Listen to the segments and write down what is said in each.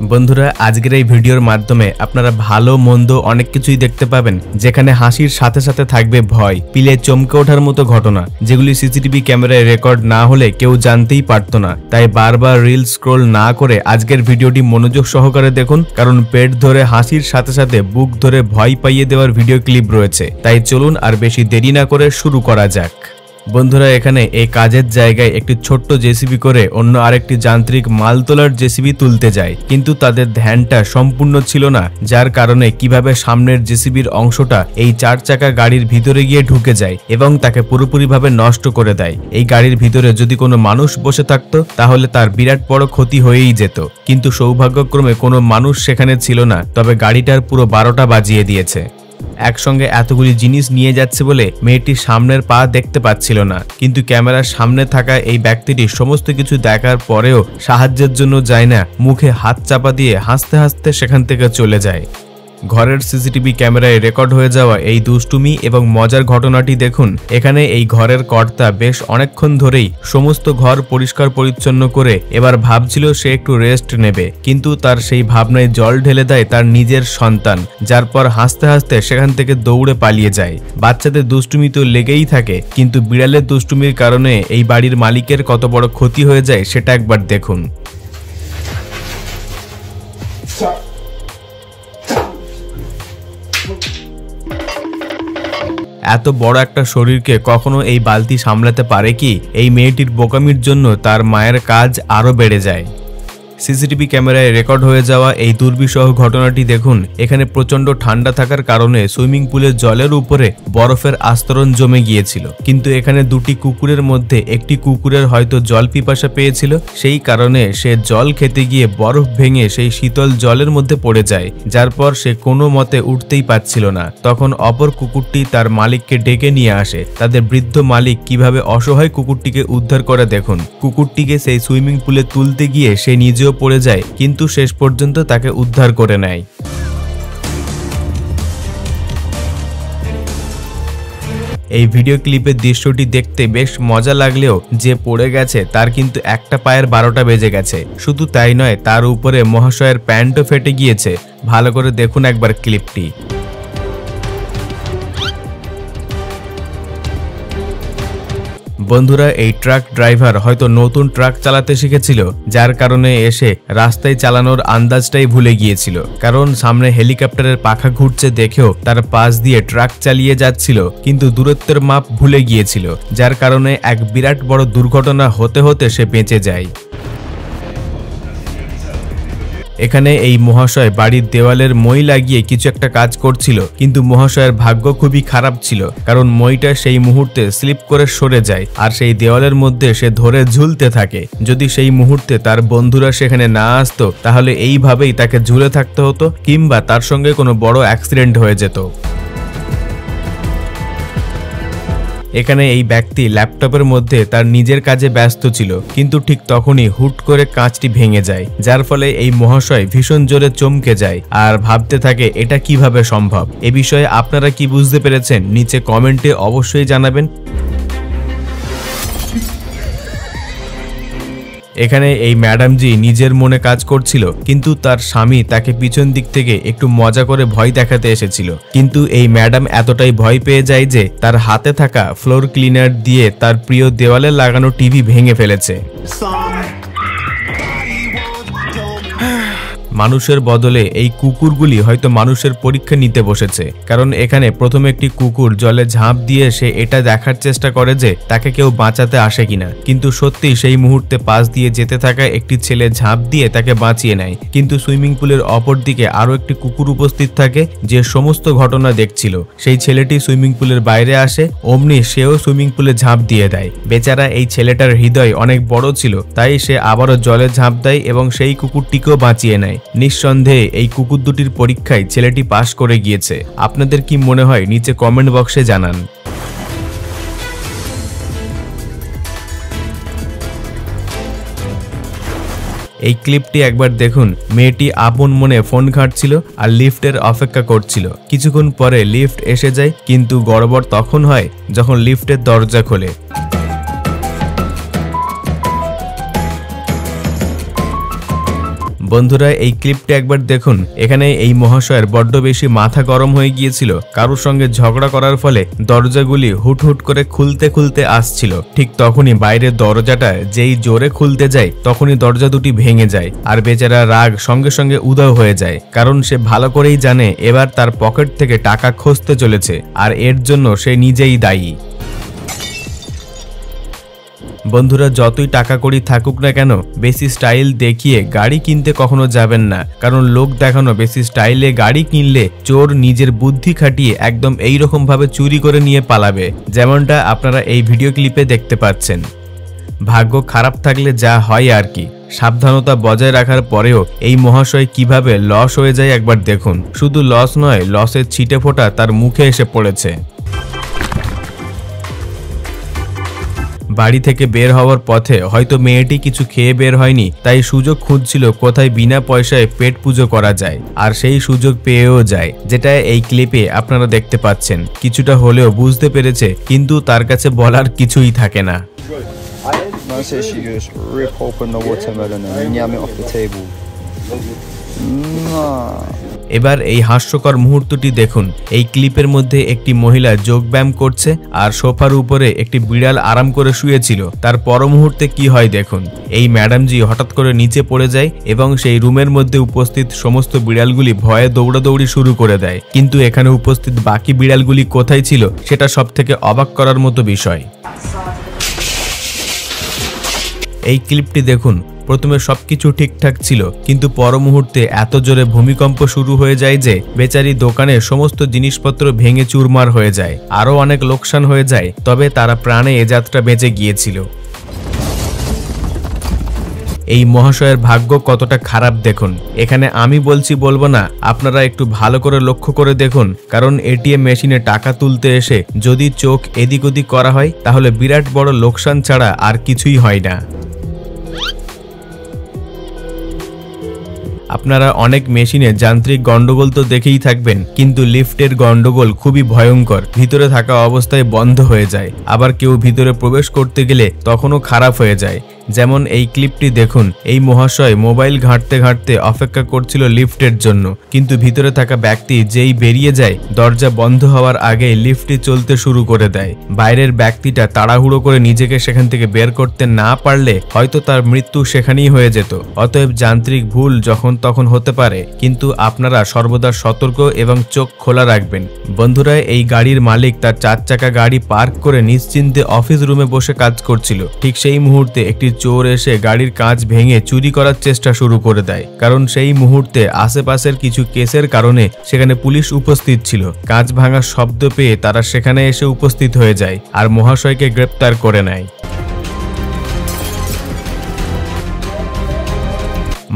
বন্ধুরা আজকের এই ভিডিওর মাধ্যমে আপনারা ভালো মন্দ অনেক কিছুই দেখতে পাবেন, যেখানে হাসির সাথে সাথে থাকবে ভয়, পিলে চমকে ওঠার মতো ঘটনা, যেগুলি সিসিটিভি ক্যামেরায় রেকর্ড না হলে কেউ জানতেই পারতো না। তাই বারবার রিল স্ক্রোল না করে আজকের ভিডিওটি মনোযোগ সহকারে দেখুন, কারণ পেট ধরে হাসির সাথে সাথে বুক ধরে ভয় পাইয়ে দেওয়ার ভিডিও ক্লিপ রয়েছে। তাই চলুন আর বেশি দেরি না করে শুরু করা যাক। বন্ধুরা এখানে এই কাজের জায়গায় একটি ছোট্ট জেসিবি করে অন্য আরেকটি যান্ত্রিক মাল তোলার জেসিবি তুলতে যায়, কিন্তু তাদের ধ্যানটা সম্পূর্ণ ছিল না, যার কারণে কিভাবে সামনের জেসিবির অংশটা এই 4 চাকা গাড়ির ভিতরে গিয়ে ঢুকে যায় এবং তাকে পুরোপুরিভাবে নষ্ট করে দেয়। এই গাড়ির ভিতরে যদি কোনো মানুষ বসে থাকতো তাহলে তার বিরাট বড় ক্ষতি হয়েই যেত, কিন্তু সৌভাগ্যক্রমে কোনো মানুষ সেখানে ছিল না, তবে গাড়িটার পুরো 12টা বাজিয়ে দিয়েছে। একসঙ্গে এতগুলি জিনিস নিয়ে যাচ্ছে বলে মেয়েটি সামনের পা দেখতে পাচ্ছিল না, কিন্তু ক্যামেরার সামনে থাকা এই ব্যক্তিটি সমস্ত কিছু দেখার পরেও সাহায্যের জন্য যায় না, মুখে হাত চাপা দিয়ে হাসতে হাসতে সেখান থেকে চলে যায়। ঘরের সিসিটিভি ক্যামেরায় রেকর্ড হয়ে যাওয়া এই দুষ্টুমি এবং মজার ঘটনাটি দেখুন। এখানে এই ঘরের কর্তা বেশ অনেকক্ষণ ধরেই সমস্ত ঘর পরিষ্কার পরিচ্ছন্ন করে এবার ভাবছিল সে একটু রেস্ট নেবে, কিন্তু তার সেই ভাবনায় জল ঢেলে দেয় তার নিজের সন্তান, যার পর হাসতে হাসতে সেখান থেকে দৌড়ে পালিয়ে যায়। বাচ্চাদের দুষ্টুমি তো লেগেই থাকে, কিন্তু বিড়ালের দুষ্টুমির কারণে এই বাড়ির মালিকের কত বড় ক্ষতি হয়ে যায় সেটা একবার দেখুন। এত বড় একটা শরীরকে কখনো এই বালতি সামলাতে পারে কি? এই মেয়েটির বোকামির জন্য তার মায়ের কাজ আরো বেড়ে যায়। সিসিটিভি ক্যামেরায় রেকর্ড হয়ে যাওয়া এই দুর্বিষহ ঘটনাটি দেখুন। এখানে প্রচন্ড ঠান্ডা থাকার কারণে সুইমিং পুলের জলের উপরে বরফের আস্তরণ জমে গিয়েছিল, কিন্তু এখানে দুটি কুকুরের মধ্যে একটি কুকুরের হয়তো জল পিপাসা পেয়েছিল, সেই কারণে সে জল খেতে গিয়ে বরফ ভেঙে সেই শীতল জলের মধ্যে পড়ে যায়, যার পর সে কোনো মতে উঠতেই পারছিল না। তখন অপর কুকুরটি তার মালিককে ডেকে নিয়ে আসে। তাদের বৃদ্ধ মালিক কিভাবে অসহায় কুকুরটিকে উদ্ধার করে দেখুন। কুকুরটিকে সেই সুইমিং পুলে তুলতে গিয়ে সে নিজেও পড়ে যায়, কিন্তু শেষ পর্যন্ত তাকে উদ্ধার করে নেয়। এই ভিডিও ক্লিপের দৃশ্যটি দেখতে বেশ মজা লাগলেও যে পড়ে গেছে তার কিন্তু একটা পায়ের 12টা বেজে গেছে। শুধু তাই নয়, তার উপরে মহাশয়ের প্যান্টও ফেটে গিয়েছে। ভালো করে দেখুন একবার ক্লিপটি। বন্ধুরা এই ট্রাক ড্রাইভার হয়তো নতুন ট্রাক চালাতে শিখেছিল, যার কারণে এসে রাস্তায় চালানোর আন্দাজটাই ভুলে গিয়েছিল, কারণ সামনে হেলিকপ্টারের পাখা ঘুরছে দেখেও তার পাশ দিয়ে ট্রাক চালিয়ে যাচ্ছিল, কিন্তু দূরত্বের মাপ ভুলে গিয়েছিল, যার কারণে এক বিরাট বড় দুর্ঘটনা হতে হতে সে বেঁচে যায়। এখানে এই মহাশয় বাড়ির দেওয়ালের মই লাগিয়ে কিছু একটা কাজ করছিল, কিন্তু মহাশয়ের ভাগ্য খুবই খারাপ ছিল, কারণ মইটা সেই মুহূর্তে স্লিপ করে সরে যায় আর সেই দেওয়ালের মধ্যে সে ধরে ঝুলতে থাকে। যদি সেই মুহূর্তে তার বন্ধুরা সেখানে না আসতো তাহলে এইভাবেই তাকে ঝুলে থাকতে হতো, কিংবা তার সঙ্গে কোনো বড় অ্যাক্সিডেন্ট হয়ে যেত। এখানে এই ব্যক্তি ল্যাপটপের মধ্যে তার নিজের কাজে ব্যস্ত ছিল, কিন্তু ঠিক তখনই হুট করে কাঁচটি ভেঙে যায়, যার ফলে এই মহাশয় ভীষণ জোরে চমকে যায় আর ভাবতে থাকে এটা কিভাবে সম্ভব। এ বিষয়ে আপনারা কি বুঝতে পেরেছেন নিচে কমেন্টে অবশ্যই জানাবেন। এখানে এই ম্যাডামজি নিজের মনে কাজ করছিল, কিন্তু তার স্বামী তাকে পিছন দিক থেকে একটু মজা করে ভয় দেখাতে এসেছিল, কিন্তু এই ম্যাডাম এতটাই ভয় পেয়ে যায় যে তার হাতে থাকা ফ্লোর ক্লিনার দিয়ে তার প্রিয় দেওয়ালে লাগানো টিভি ভেঙে ফেলেছে। মানুষের বদলে এই কুকুরগুলি হয়তো মানুষের পরীক্ষা নিতে বসেছে, কারণ এখানে প্রথমে একটি কুকুর জলে ঝাঁপ দিয়ে সে এটা দেখার চেষ্টা করে যে তাকে কেউ বাঁচাতে আসে কিনা, কিন্তু সত্যি সেই মুহূর্তে পাশ দিয়ে যেতে থাকা একটি ছেলে ঝাঁপ দিয়ে তাকে বাঁচিয়ে নেয়। কিন্তু সুইমিং পুলের অপর দিকে আরো একটি কুকুর উপস্থিত থাকে যে সমস্ত ঘটনা দেখছিল। সেই ছেলেটি সুইমিং পুলের বাইরে আসে, অমনি সেও সুইমিং পুলে ঝাঁপ দিয়ে দেয়। বেচারা এই ছেলেটার হৃদয় অনেক বড় ছিল, তাই সে আবারও জলে ঝাঁপ দেয় এবং সেই কুকুরটিকেও বাঁচিয়ে নেয়। নিঃসন্দেহে এই কুকুর দুটির পরীক্ষায় ছেলেটি পাশ করে গিয়েছে। আপনাদের কি মনে হয় নিচে কমেন্ট বক্সে জানান। এই ক্লিপটি একবার দেখুন। মেয়েটি আপন মনে ফোন ঘাঁটছিল আর লিফটের অপেক্ষা করছিল। কিছুক্ষণ পরে লিফট এসে যায়, কিন্তু গড়বড় তখন হয় যখন লিফটের দরজা খোলে। বন্ধুরা এই ক্লিপটা একবার দেখুন। এখানে এই মহাশয়ের বড্ড বেশি মাথা গরম হয়ে গিয়েছিল। কারোর সঙ্গে ঝগড়া করার ফলে দরজাগুলি হুট হুট করে খুলতে খুলতে আসছিল। ঠিক তখনই বাইরের দরজাটা যেই জোরে খুলতে যায় তখনই দরজা দুটি ভেঙে যায় আর বেচারা রাগ সঙ্গে সঙ্গে উধাও হয়ে যায়, কারণ সে ভালো করেই জানে এবার তার পকেট থেকে টাকা খসতে চলেছে আর এর জন্য সে নিজেই দায়ী। বন্ধুরা যতই টাকা কড়ি থাকুক না কেন বেশি স্টাইল দেখিয়ে গাড়ি কিনতে কখনো যাবেন না, কারণ লোক দেখানো বেশি স্টাইলে গাড়ি কিনলে চোর নিজের বুদ্ধি খাটিয়ে একদম এইরকম ভাবে চুরি করে নিয়ে পালাবে, যেমনটা আপনারা এই ভিডিও ক্লিপে দেখতে পাচ্ছেন। ভাগ্য খারাপ থাকলে যা হয় আর কি। সাবধানতা বজায় রাখার পরেও এই মহাশয় কিভাবে লস হয়ে যায় একবার দেখুন। শুধু লস নয়, লসের ছিটে ফোঁটা তার মুখে এসে পড়েছে। বাড়ি থেকে বের হওয়ার পথে হয়তো মেয়েটি কিছু খেয়ে বের হয়নি, তাই সুযোগ খুঁজছিল কোথায় বিনা পয়সায় পেট পুজো করা যায়, আর সেই সুযোগ পেয়েও যায়, যেটা এই ক্লিপে আপনারা দেখতে পাচ্ছেন। কিছুটা হলেও বুঝতে পেরেছে, কিন্তু তার কাছে বলার কিছুই থাকে না। No, so she just rip open the watermelon and yam it off the table. এবার এই হাস্যকর মুহূর্তটি দেখুন। এই ক্লিপের মধ্যে একটি মহিলা যোগব্যায়াম করছে আর সোফার উপরে একটি বিড়াল আরাম করে শুয়েছিল। তার পর মুহূর্তে কি হয় দেখুন। এই ম্যাডামজি হঠাৎ করে নিচে পড়ে যায় এবং সেই রুমের মধ্যে উপস্থিত সমস্ত বিড়ালগুলি ভয়ে দৌড়াদৌড়ি শুরু করে দেয়, কিন্তু এখানে উপস্থিত বাকি বিড়ালগুলি কোথায় ছিল সেটা সবথেকে অবাক করার মতো বিষয়। এই ক্লিপটি দেখুন। প্রথমে সবকিছু ঠিকঠাক ছিল, কিন্তু পর মুহূর্তে এত জোরে ভূমিকম্প শুরু হয়ে যায় যে বেচারি দোকানের সমস্ত জিনিসপত্র ভেঙে চুরমার হয়ে যায়, আরও অনেক লোকসান হয়ে যায়, তবে তারা প্রাণে এ যাত্রা বেঁচে গিয়েছিল। এই মহাশয়ের ভাগ্য কতটা খারাপ দেখুন। এখানে আমি বলছি বলবো না, আপনারা একটু ভালো করে লক্ষ্য করে দেখুন, কারণ এটিএম মেশিনে টাকা তুলতে এসে যদি চোখ এদিক ওদিক করা হয় তাহলে বিরাট বড় লোকসান ছাড়া আর কিছুই হয় না। আপনারা অনেক মেশিনে যান্ত্রিক গন্ডগোল তো দেখেই থাকবেন, কিন্তু লিফটের গন্ডগোল খুবই ভয়ঙ্কর। ভিতরে থাকা অবস্থায় বন্ধ হয়ে যায়, আবার কেউ ভিতরে প্রবেশ করতে গেলে তখনও খারাপ হয়ে যায়। যেমন এই ক্লিপটি দেখুন। এই মহাশয় মোবাইল ঘাঁটতে ঘাঁটতে অপেক্ষা করছিল লিফটের জন্য, কিন্তু ভিতরে থাকা ব্যক্তি যেই বেরিয়ে যায় দরজা বন্ধ হওয়ার আগে লিফটটি চলতে শুরু করে দেয়। বাইরের ব্যক্তিটা তাড়াহুড়ো করে নিজেকে সেখান থেকে বের করতে না পারলে হয়তো তার মৃত্যু সেখানেই হয়ে যেত। অতএব যান্ত্রিক ভুল যখন তখন হতে পারে, কিন্তু আপনারা সর্বদা সতর্ক এবং চোখ খোলা রাখবেন। বন্ধুরা এই গাড়ির মালিক তার 4 চাকা গাড়ি পার্ক করে নিশ্চিন্তে অফিস রুমে বসে কাজ করছিল। ঠিক সেই মুহূর্তে একটি চোর এসে গাড়ির কাঁচ ভেঙে চুরি করার চেষ্টা শুরু করে দেয়, কারণ সেই মুহূর্তে আশেপাশের কিছু কেসের কারণে সেখানে পুলিশ উপস্থিত ছিল। কাঁচ ভাঙার শব্দ পেয়ে তারা সেখানে এসে উপস্থিত হয়ে যায় আর মহাশয়কে গ্রেপ্তার করে নেয়।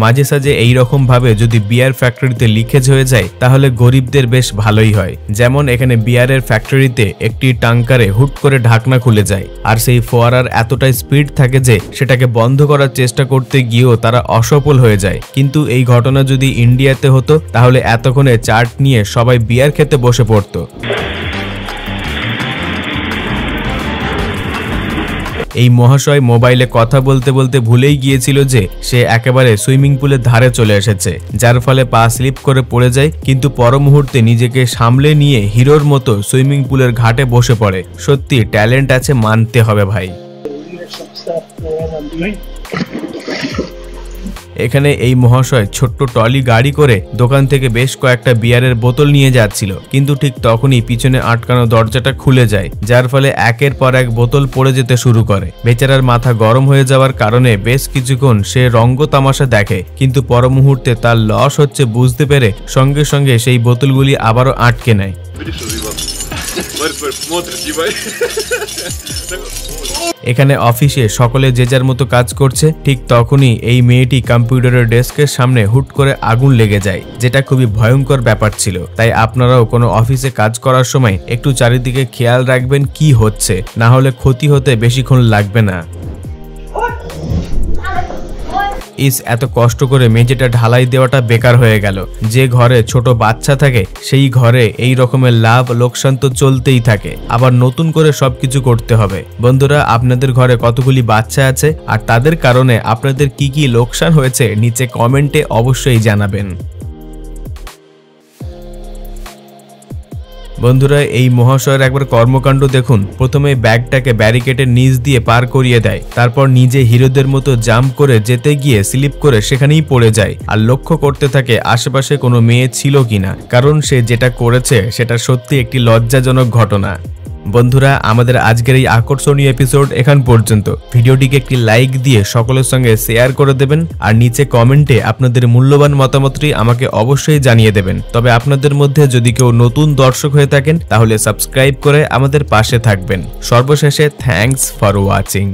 মাঝে সাঝে এইরকম ভাবে যদি বিয়ার ফ্যাক্টরিতে লিকেজ হয়ে যায় তাহলে গরিবদের বেশ ভালোই হয়। যেমন এখানে বিয়ারের ফ্যাক্টরিতে একটি ট্যাঙ্কারে হুট করে ঢাকনা খুলে যায়, আর সেই ফোয়ারার এতটাই স্পিড থাকে যে সেটাকে বন্ধ করার চেষ্টা করতে গিয়েও তারা অসফল হয়ে যায়। কিন্তু এই ঘটনা যদি ইন্ডিয়াতে হতো তাহলে এতক্ষণে চার্ট নিয়ে সবাই বিয়ার খেতে বসে পড়তো। এই মহাশয় মোবাইলে কথা বলতে বলতে ভুলেই গিয়েছিল যে সে একেবারে সুইমিং পুলের ধারে চলে এসেছে, যার ফলে পা স্লিপ করে পড়ে যায়, কিন্তু পর মুহূর্তে নিজেকে সামলে নিয়ে হিরোর মতো সুইমিং পুলের ঘাটে বসে পড়ে। সত্যি ট্যালেন্ট আছে, মানতে হবে ভাই। এখানে এই মহাশয় ছোট্ট ট্রলি গাড়ি করে দোকান থেকে বেশ কয়েকটা বিয়ারের বোতল নিয়ে যাচ্ছিল, কিন্তু ঠিক তখনই পিছনে আটকানো দরজাটা খুলে যায়, যার ফলে একের পর এক বোতল পড়ে যেতে শুরু করে। বেচারার মাথা গরম হয়ে যাওয়ার কারণে বেশ কিছুক্ষণ সে রঙ্গ তামাশা দেখে, কিন্তু পর মুহূর্তে তার লস হচ্ছে বুঝতে পেরে সঙ্গে সঙ্গে সেই বোতলগুলি আবারও আটকে নেয়। এখানে অফিসে সকলে যে যার মতো কাজ করছে, ঠিক তখনই এই মেয়েটি কম্পিউটারের ডেস্কের সামনে হুট করে আগুন লেগে যায়, যেটা খুবই ভয়ঙ্কর ব্যাপার ছিল। তাই আপনারাও কোনো অফিসে কাজ করার সময় একটু চারিদিকে খেয়াল রাখবেন কি হচ্ছে, না হলে ক্ষতি হতে বেশিক্ষণ লাগবে না। এত কষ্ট করে মেঝেটা ঢালাই দেওয়াটা বেকার হয়ে গেল। যে ঘরে ছোট বাচ্চা থাকে সেই ঘরে এই রকমের লাভ লোকসান তো চলতেই থাকে, আবার নতুন করে সবকিছু করতে হবে। বন্ধুরা, আপনাদের ঘরে কতগুলি বাচ্চা আছে আর তাদের কারণে আপনাদের কি কি লোকসান হয়েছে নিচে কমেন্টে অবশ্যই জানাবেন। বন্ধুরা, এই মহাশয়ের একবার কর্মকাণ্ড দেখুন। প্রথমে ব্যাগটাকে ব্যারিকেডের নিচ দিয়ে পার করিয়ে দেয়, তারপর নিজে হিরোদের মতো জাম্প করে যেতে গিয়ে স্লিপ করে সেখানেই পড়ে যায় আর লক্ষ্য করতে থাকে আশেপাশে কোনো মেয়ে ছিল কিনা, কারণ সে যেটা করেছে সেটা সত্যি একটি লজ্জাজনক ঘটনা। বন্ধুরা, আমাদের আজকের এই আকর্ষণীয় এপিসোড এখান পর্যন্ত। ভিডিওটিকে একটি লাইক দিয়ে সকলের সঙ্গে শেয়ার করে দেবেন আর নিচে কমেন্টে আপনাদের মূল্যবান মতামতটি আমাকে অবশ্যই জানিয়ে দেবেন। তবে আপনাদের মধ্যে যদি কেউ নতুন দর্শক হয়ে থাকেন তাহলে সাবস্ক্রাইব করে আমাদের পাশে থাকবেন। সর্বশেষে থ্যাঙ্কস ফর ওয়াচিং।